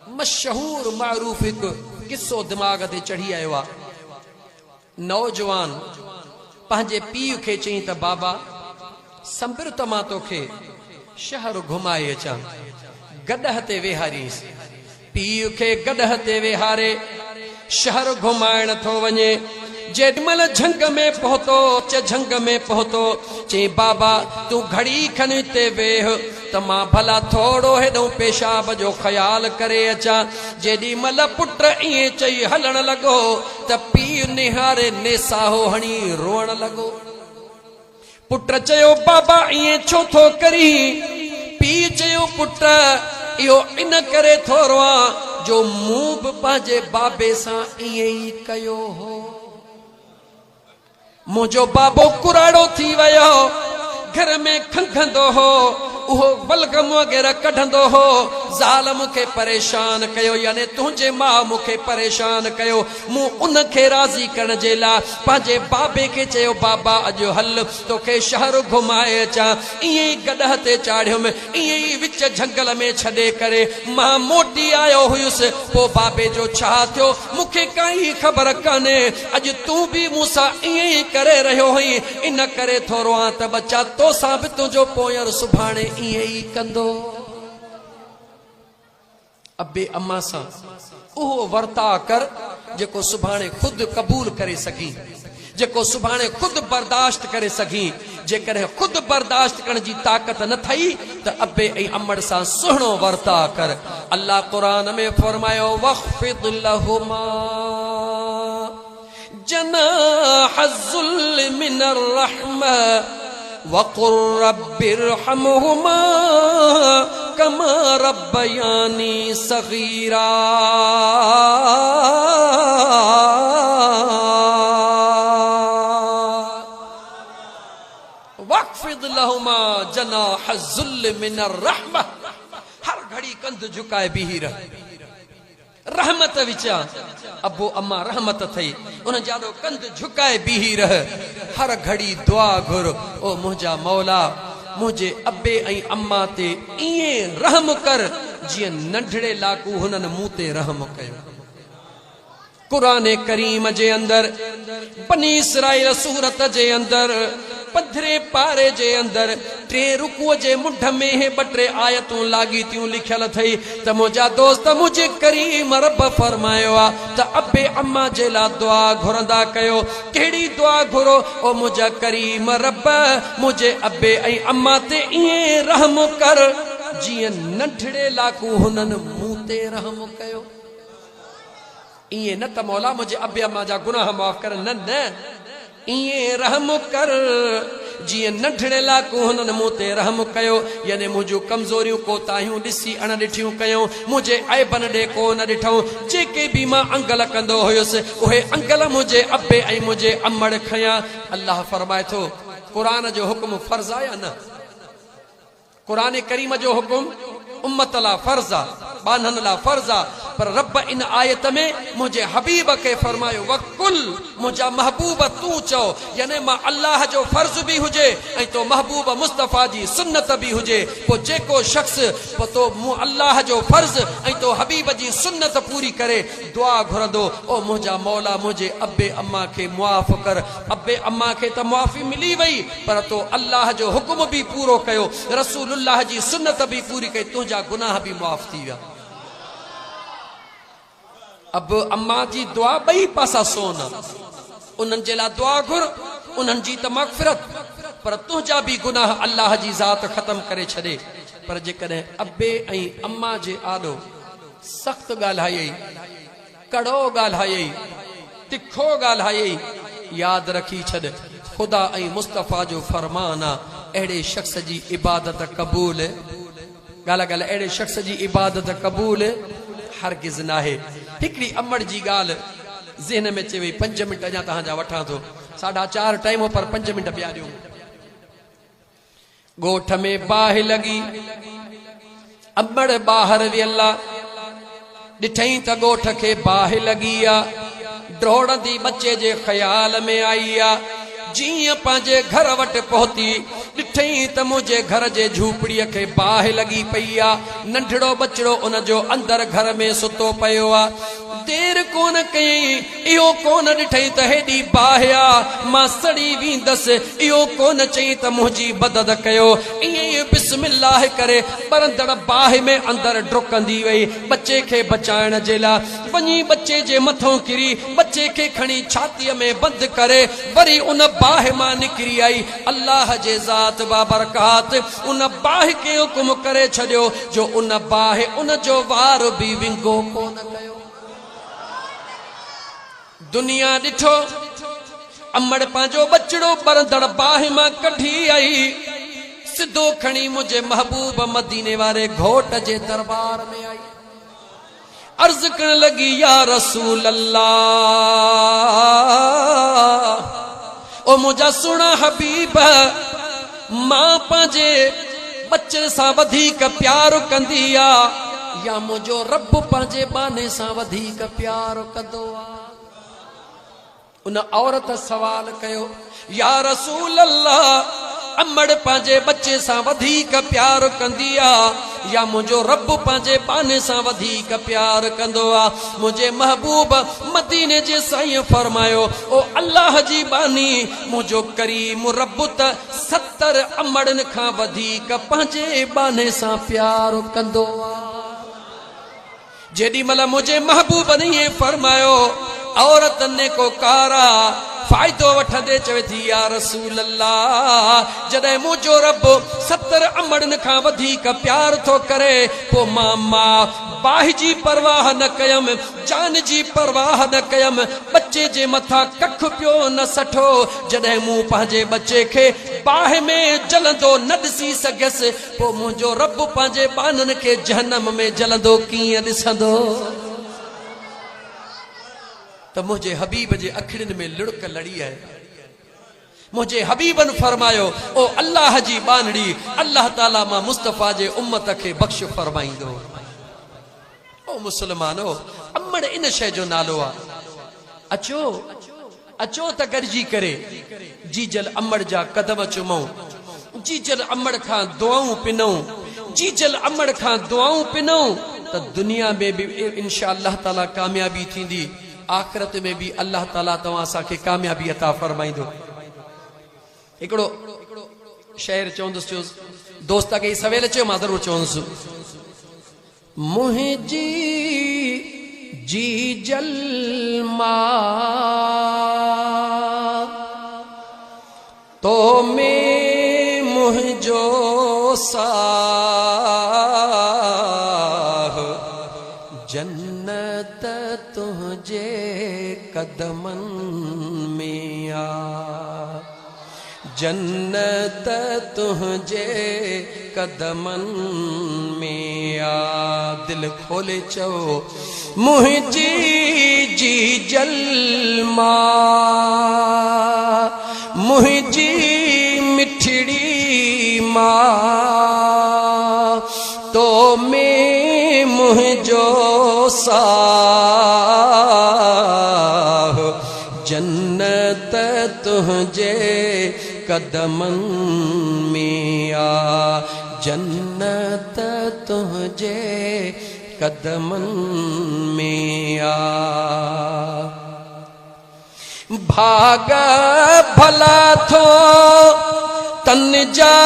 मशहूर मारूफ एक किस्सो दिमाग ते चढ़ी आयो आ। नौजवान पंहिंजे पीउ खे चई त बाबा संबिर त मां तोखे शहर घुमाए अचां। गॾह ते वेहारीस, पीउ खे गॾह ते वेहारे शहर घुमाइण थो वञे। जेॾीमहिल झंग में पहुतो, झंग में पहुतो, चई बाबा तू घड़ी खन हिते वेह त मां भला थोड़ो हेॾो पेशाब जो ख्याल करे अचां। जेॾीमहिल पुट ईअं चई हलण लॻो त पीउ निहारे नेसाहो हणी रोअण लॻो। पुट चयो बाबा ईअं छो थो करी? पीउ चयो पुट इहो इन करे थो रोआं जो मूं बि पंहिंजे बाबे सां ईअं ई कयो हो। मुझो बाबो कुराड़ो थी वयो, घर में खंघंदो हो, उहो बलगम वग़ैरह कढंदो हो। ज़ाल मूंखे परेशान कयो, यानी तुंहिंजे मां मूंखे परेशान कयो। मूं उनखे राज़ी करण जे लाइ पंहिंजे बाबे खे चयो बाबा अॼु हल तोखे शहर घुमाए अचां। ईअं ई गॾह ते चाढ़ियुमि, ईअं ई विच झंगल में छॾे करे मां मोटी आयो हुयुसि। पोइ बाबे जो छा थियो मूंखे काई ख़बर कान्हे। अॼु तूं बि मूंसां ईअं ई करे रहियो हुई, इन करे थोरो आ त बच्चा तोसां बि तुंहिंजो पोयर सुभाणे ईअं ई कंदो। अबे अम्मा सां उहो वर्ता कर जेको सुभाणे खुद कबूल करे सघी, जेको सुभाणे खुद बर्दाश्त करे सघी। जेकॾहिं खुद बर्दाश्त करण जी ताक़त न थई त अबे ऐं अम्मड़ सां सुहिणो वर्ता कर। अल्लाह कुरान में फरमायो वख्फिद लहुमा जनाह ज़ुल्ल मिनर रहमा वक़ुल रब्बिरहमहुमा कमा रब्बयानी सगीरा। वक़्फ़िद लहुमा जनाह ज़ुल्ल मिनर रहमा, हर घड़ी कंध झुकाए बीही रह, रहमत विचा। अबो अम्मा रहमत थई, उन जानो कंध झुकाए बीही रह, हर घड़ी दुआ घुर ओ मुंहिंजा मौला मुझे अबे ऐं अम्मा ते ईअं रहम कर जीअं नंढड़े लाकू हुननि मूं ते रहम कयो। कुरान करीम जे अंदर बनी इसराइल सूरत जे अंदर 15 पारे जे अंदर 3 रुकुअ जे मुंड में हे 2-3 आयतूं लागी थियूं लिखियल थई त मुंहिंजा दोस्त मुझे करीम रब फरमायो आ त अबे अम्मा जे ला दुआ घुरंदा कयो। कहिड़ी दुआ घुरो? ओ मुंहिंजा करीम रब मुझे अबे ऐं अम्मा ते ईअं रहम कर जीअं नंढड़े लाकू हुननि मूं ते रहम कयो। इए न त मौला मुझे अबे अम्मा जा गुनाह माफ कर, न न इए रहम कर जीअं नंढड़े लाकू हुननि मूं ते रहम कयो। यानी मुंहिंजूं कमज़ोरियूं कोताहियूं ॾिसी अण ॾिठियूं कयूं, मुंहिंजे ऐबन ॾे को न ॾिठऊं। जेके बि मां अंगल कंदो हुयुसि उहे अंगल मुंहिंजे अबे ऐं मुंहिंजे अम्मड़ खयां। अल्लाह फरमाए थो क़ुरान जो हुक्म फर्ज़ आहे या न? कुरान करीम जो हुक्म उम्मत ला फर्ज़ आ, बानन ला फर्ज़ आ। पर रब इन आयत में मुझे हबीब के फरमायो वकुल मुझा महबूब तू चो, यानी मां अल्लाह जो फर्ज भी हुजे ऐं तो महबूब मुस्तफा जी सुन्नत भी हुजे। पो जेको शख्स पो तो मु अल्लाह जो फर्ज ऐं तो हबीब जी सुन्नत पूरी करे दुआ घुरंदो ओ मुझा मौला मुझे अबे अम्मा के मुआफ कर। अबे अम्मा के त मुआफी मिली वई, पर तो अल्लाह जो हुक्म भी पूरो कयो, रसूलुल्लाह जी सुन्नत भी पूरी कई, तुझा गुनाह भी मुआफ थी विया। अब अम्मा जी दुआ बई पासा सोना, उन्हनि जे लाइ दुआ घुर, उन्हनि जी त मग़फ़िरत, पर तुंहिंजा भी गुनाह अल्लाह जी ज़ात ख़त्म करे छॾे। पर जेकॾहिं अबे ऐं अम्मा जे आॾो सख़्त ॻाल्हायई, कड़ो ॻाल्हायई, तिखो ॻाल्हायई, यादि रखी छॾ ख़ुदा ऐं मुस्तफ़ा जो फरमान आहे अहिड़े शख़्स जी इबादत क़बूल, ॻाल्हि ॻाल्हि अहिड़े शख़्स जी इबादत क़बूल हरगिज़ नाहे। हिकिड़ी अमड़ जी ॻाल्हि ज़हन में अचे वई, 5 मिंट अञा तव्हांजा वठां थो, 4:30 टाइम पर 5 मिंट ॿिया ॾियो। ॻोठ में बाहि लॻी, अमड़ ॿाहिरि वियला, ॾिठई त ॻोठ खे बाहि लॻी आहे, डोड़ंदी बच्चे जे ख़्याल में आई आहे। जीअं पंहिंजे घर वटि पहुती ॾिठई त मुंहिंजे घर जे झूपड़ीअ खे बाहि लॻी पई आहे। नंढड़ो बचड़ो उन जो अंदर घर में सुतो पियो आहे। देर कोन कयई, इहो कोन ॾिठई त हेॾी बाहि आहे मां सड़ी वेंदसि। इहो कोन चई त मुंहिंजी मदद कयो। ईअं ई बिस्मिल्लाह करे बरंदड़ बाहि में अंदर डुकंदी वई बच्चे खे बचाइण जे लाइ। वञी बच्चे जे मथां किरी बच्चे खे खणी छातीअ में बंदि करे वरी उन बाहि मां निकिरी आई। अल्लाह जे ज़ात बाबरकात उन बाहि खे हुकुम करे छॾियो जो उन बाहि उन जो वार बि विंगो कोन कयो। दुनिया ॾिठो, अमड़ पंहिंजो बचड़ो बरंदड़ बाहि मां कढी आई, सिधो खणी मुंहिंजे महबूब मदीने वारे घोट जे दरबार में आई। अर्ज करण लगी, या रसूल अल्लाह, ओ मुंहिंजा सुहिणा हबीब, मां पंहिंजे बचड़े सां वधीक प्यार कंदी आ या मुंहिंजो रब पंहिंजे बाने सां वधीक प्यार कंदो आ? उन औरत सवाल कयो, या रसूल अल्लाह, अमड़ पंहिंजे बच्चे सां वधीक प्यार कंदी आ या मुंहिंजो रब पंहिंजे बाने सां वधीक प्यार कंदो आ? मुंहिंजे महबूब मदीने जे साईं फरमायो, ओ अल्लाह जी बानी, मुंहिंजो करीम रब त 70 अमड़नि खां वधीक पंहिंजे बाने सां प्यार कंदो आ। जेॾी महिल मुंहिंजे महबूब ने इहे फरमायो, औरत ने को कारा फायदो वठंदे चवे थी, या रसूल अल्लाह, जॾहिं मुंहिंजो रब 70 अमड़नि खां वधीक प्यार थो करे, पोइ मां बाहि जी परवाह न कयमि, जान जी परवाह न कयमि, बच्चे जे मथां कख पियो न सठो। जॾहिं मूं पंहिंजे बच्चे खे बाहि में जलंदो न ॾिसी सघियसि, पोइ मुंहिंजो रब पंहिंजे बाननि खे जहन्नम में जलंदो कीअं ॾिसंदो? त मुंहिंजे हबीब जे अखिड़ियुनि में लुड़क लड़ी आहे। मुंहिंजे हबीबन फरमायो, ओ अल्लाह जी बानड़ी, अल्लाह ताला मां मुस्तफ़ा जे उम्मत खे बख्श फरमाईंदो। ओ मुसलमानो, अमड़ इन शइ जो नालो आहे। अचो अचो त गॾिजी करे जीजल अमड़ जा कदम चुमऊं, जीजल अमड़ खां दुआऊं पिनऊं, जीजल अमड़ खां दुआऊं पिनऊं, त दुनिया में बि इंशा अल्लाह ताला कामयाबी थींदी, आखिरत में भी अल्लाह ताला तव्हां असांखे कामयाबी अता फरमाईंदो। हिकिड़ो शेर चवंदुसि, दोस्त खे सवेल चयो, मां ज़रूरु चवंदुसि, मुंहिंजी जीजल मां तो में मुंहिंजो साह, जन्नत तुझे कदमन में आ, जन्नत तुझे कदमन में आ। दिल खोले चो, मुंहिंजी जीजल मां, मुंहिंजी मिठड़ी मां, तो में मुंहिंजो साह, जन्नत तुझे कदमन में आ, जन्नत तुझे कदमन में आ। भाग भला थो तन जा